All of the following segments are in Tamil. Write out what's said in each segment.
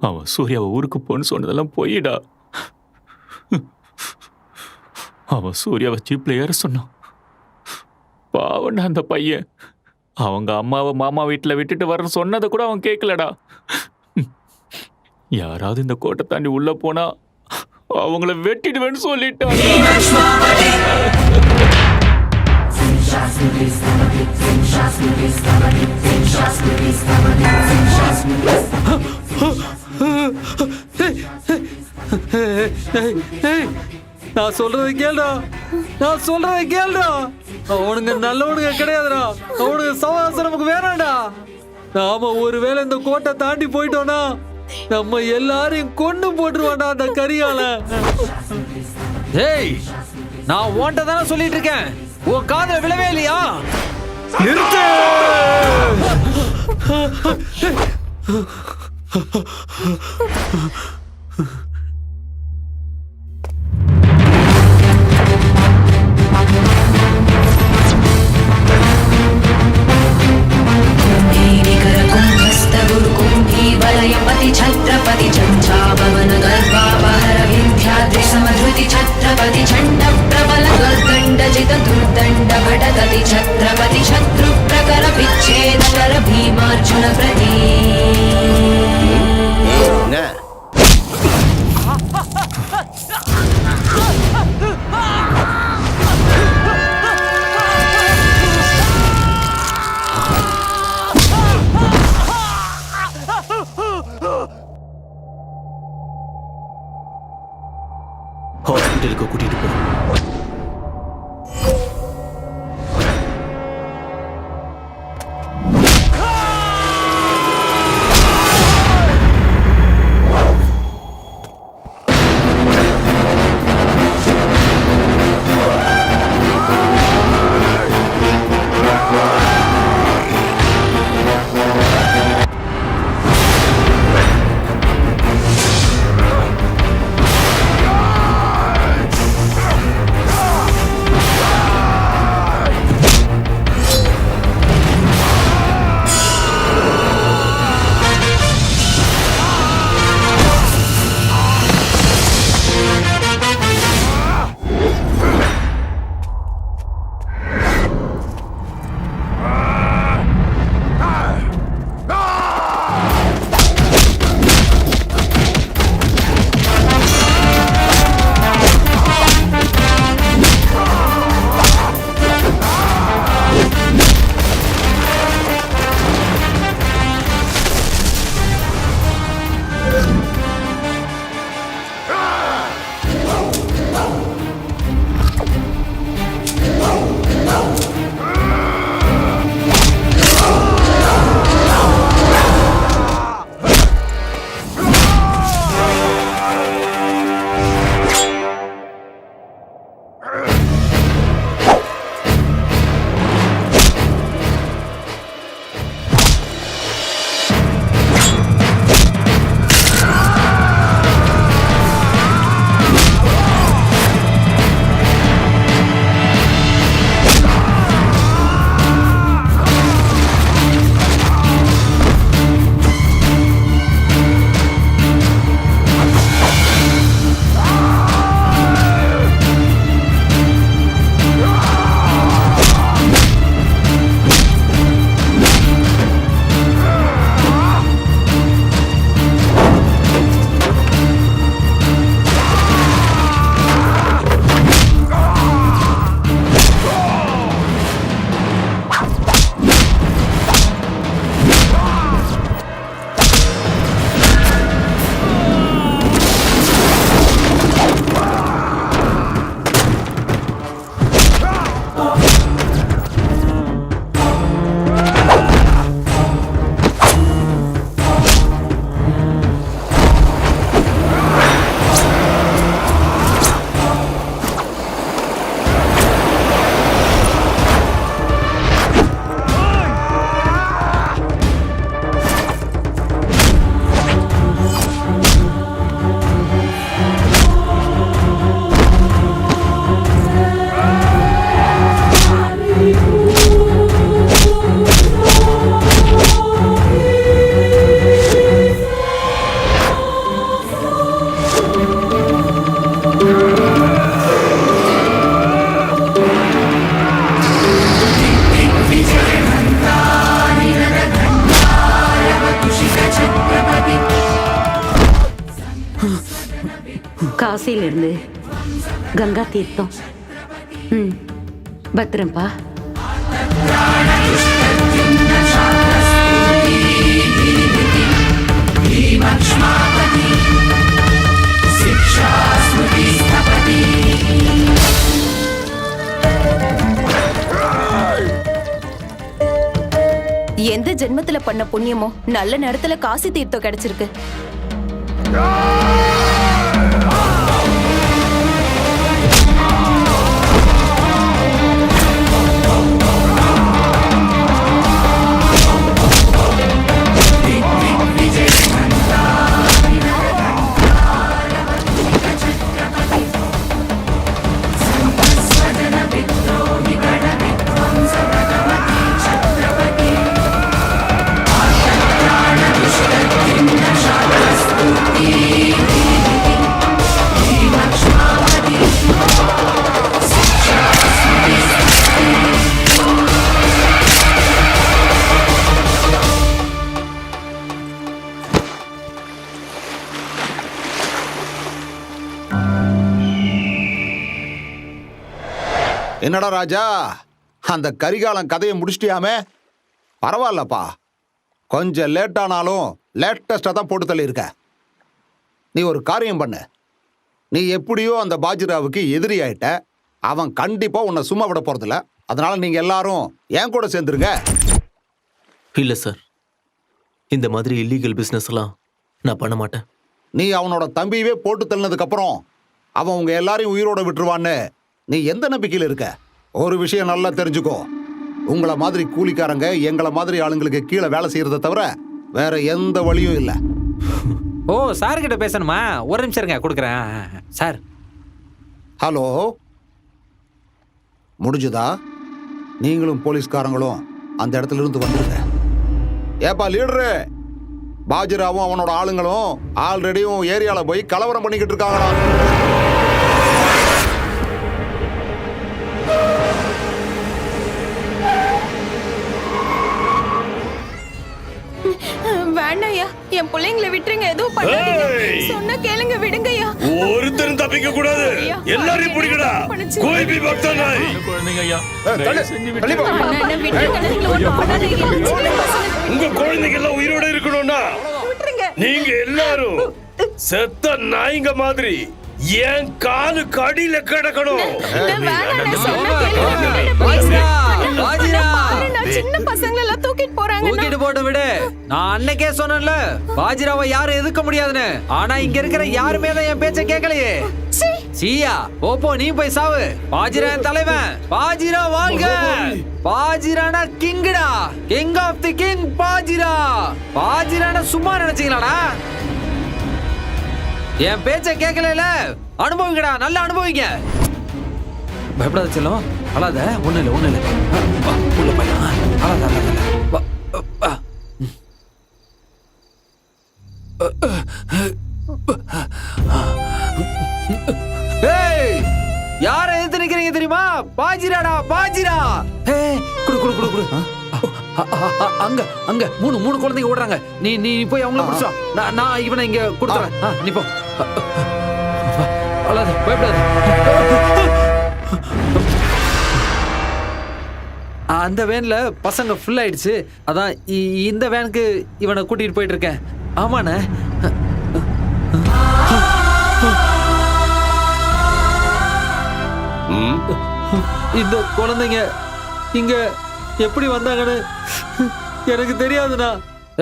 அவன் சூர்யாவை ஊருக்கு போன்னு சொன்னதெல்லாம் பொய்டா. அவன் சூர்யாவை ஜீப்ல ஏற சொன்னான். பாவண்டா அந்த பையன். அவங்க அம்மாவை மாமா வீட்டில் விட்டுட்டு வர சொன்னதை கூட அவன் கேட்கலடா. யாராவது இந்த கோட்டை தாண்டி உள்ள போனா அவங்கள வெட்டிடுவேன்னு சொல்லிட்டான். நான் சொல்றதை கேளுடா, நான் சொல்றதை கேளுடா. அவனுங்க நல்லவனுங்க கிடையாதுடா, அவனுங்க சவாசம் நமக்கு வேணாம்டா. நாம ஒருவேளை இந்த கோட்டை தாண்டி போயிட்டோம்னா நம்ம எல்லாரையும் கொண்டு போட்டுருவான்டா அந்த கரியால. ஏய், நான் ஓன்ட்ட தானே சொல்லிட்டு இருக்கேன், உன் காதுல விழவே இல்லையா? நிறுத்து. छत्रपति चंचाभवन गर्भापहर विंध्याद्रि समधृति छत्रपति चंड प्रबल गर्दंडजित दुर्दंड भटगति छत्रपति शत्रु प्रकर विच्छेद कर भीमार्जुन प्रति ஹாஸ்பிட்டலுக்கு கூட்டிட்டு போ. காசியிலிருந்து கங்கா தீர்த்தம். ம், பத்திரம்ப்பா. எந்த ஜென்மத்துல பண்ண புண்ணியமோ நல்ல நேரத்துல காசி தீர்த்தம் கிடைச்சிருக்கு. என்னடா ராஜா, அந்த கரிகாலம் கதையை முடிச்சிட்டியாமே? பரவாயில்லப்பா, கொஞ்சம் லேட்டானாலும் லேட்டஸ்டாக தான் போட்டு தள்ளியிருக்க. நீ ஒரு காரியம் பண்ணு. நீ எப்படியோ அந்த பாஜிராவுக்கு எதிரி ஆயிட்ட. அவன் கண்டிப்பா உன்னை சும்மா விட போறதில்ல. அதனால நீங்க எல்லாரும் என் கூட சேர்ந்துருங்க. இல்லை சார், இந்த மாதிரி இல்லீகல் பிஸ்னஸ் எல்லாம் நான் பண்ண மாட்டேன். நீ அவனோட தம்பியவே போட்டு தள்ளினதுக்கு அப்புறம் அவன் உங்க எல்லாரையும் உயிரோட விட்டுருவான்னு நீ எந்த நம்பிக்கையில் இருக்க? ஒரு விஷயம் நல்லா தெரிஞ்சுக்கோ. உங்களை மாதிரி கூலிக்காரங்க எங்களை மாதிரி ஆளுங்களுக்கு கீழே வேலை செய்யறத தவிர வேற எந்த வழியும் இல்லை. ஓ, சார் கிட்ட பேசணுமா? ஒரு நிமிஷம் இருங்க, கொடுக்குறேன் சார். ஹலோ, முடிஞ்சுதா? நீங்களும் போலீஸ்காரங்களும் அந்த இடத்துல இருந்து வந்துருங்க. ஏப்பா லீடரு, பாஜிராவும் அவனோட ஆளுங்களும் ஆல்ரெடியும் ஏரியால போய் கலவரம் பண்ணிக்கிட்டு இருக்காங்களா? வேண்டாயா, என் பிள்ளைங்களை விட்டுருங்க, எதுவும் பண்ணாதீங்க. சொன்னா கேளுங்க, விடுங்கய்யா. ஒருத்தரும் தப்பிக்க கூடாது, எல்லாரையும் பிடிக்கடா. கோய் பி பக்தா நாய். குழந்தைங்க ஐயா, தள்ளு, செஞ்சு தள்ளி போ. அண்ணா, என்ன விட்டுருங்க, நீங்க ஒண்ணும் பண்ணாதீங்க. சின்ன பசங்க, உங்க குழந்தைங்க எல்லாம் உயிரோட இருக்கணும்னா விட்டுருங்க. நீங்க எல்லாரும் செத்த நாய்ங்க மாதிரி என் காலு கடியில கிடக்கணும். வேணாண்ணா, சொன்னா கேளுங்க, விடுங்க, please. அண்ணா, பாரு, நான் சின்ன பசங்களை எல்லாம் தூக்கிட்டு போறாங்க. தூக்கிட்டு போட்டு விடு. நான் அன்னைக்கே சொன்னேன்ல, பாஜிராவை யாரும் எதிர்க்க முடியாதுன்னு. ஆனா இங்க இருக்கிற யாருமே தான் என் பேச்ச கேட்கலையே. சீயா, ஓப்போ, நீ போய் சாவு. பாஜிரா என் தலைவன். பாஜிரா வாழ்க. பாஜிரானா கிங்கடா, king of the king Bajirao. பாஜிரானா சும்மா நினைச்சீங்களாடா? என் பேச்ச கேட்கல, அனுபவிங்கடா, நல்லா அனுபவிங்க. பயப்படாத செல்லம், அழாத. ஒண்ணு இல்ல, ஒண்ணு இல்ல. உள்ள போயிடலாம். அழாத, அழாத. ஏய், யார எதிர்த்து நிக்கிறீங்க தெரியுமா? பாஜிராடா, பாஜிரா. ஏய், குடு குடு குடு குடு. அங்க அங்க மூணு குழந்தைங்க ஓடுறாங்க. நீ நீ போய் அவங்கள புடிச்சா. நான் இவனை இங்க கொடுத்துறேன். நீ போ. அழாத, பயப்படாத. அந்த வேன்ல பசங்க ஃபுல் ஆயிடுச்சு. அதான் இந்த வேனுக்கு இவனை கூட்டிட்டு போயிட்டு இருக்கேன். ஆமாண்ணே. இந்த குழந்தைங்க இங்க எப்படி வந்தாங்கன்னு எனக்கு தெரியாதுண்ணா.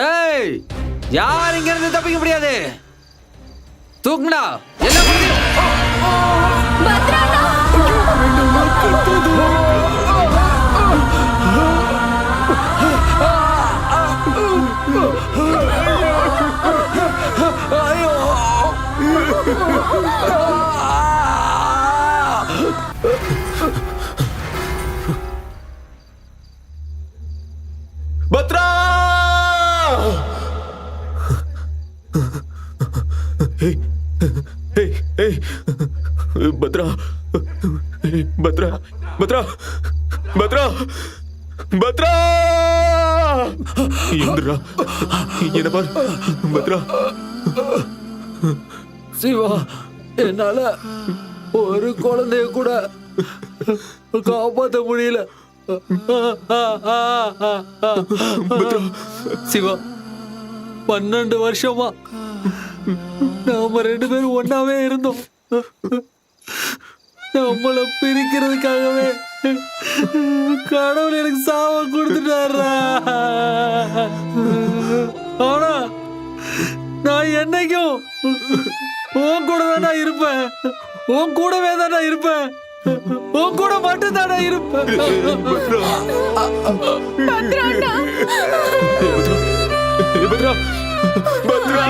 ஏய், யார் இங்க இருந்து தப்பிக்க முடியாது. தூக்குடா எல்லாம். பத்ரா! பத்ரா, பத்ரா, பத்ரா, பத்ரா, பத்ரா! இந்திரா, என்ன பாரு, பத்ரா. சிவா, என்னால ஒரு குழந்தைய கூட காப்பாத்த முடியல. சிவா, 12 வருஷமா நாம 2 பேரும் ஒன்னாவே இருந்தோம். நம்மள பிரிக்கிறதுக்காகவே கடவுள் எனக்கு சாவ கொடுத்துட்டாரா. ஆனா நான் என்னைக்கும் உன் கூட தானே இருப்பேன். உன் கூடவே தானே இருப்பேன். உன் கூட மட்டும் தானே இருப்பேன். பத்ரா, பத்ரா, பத்ரா.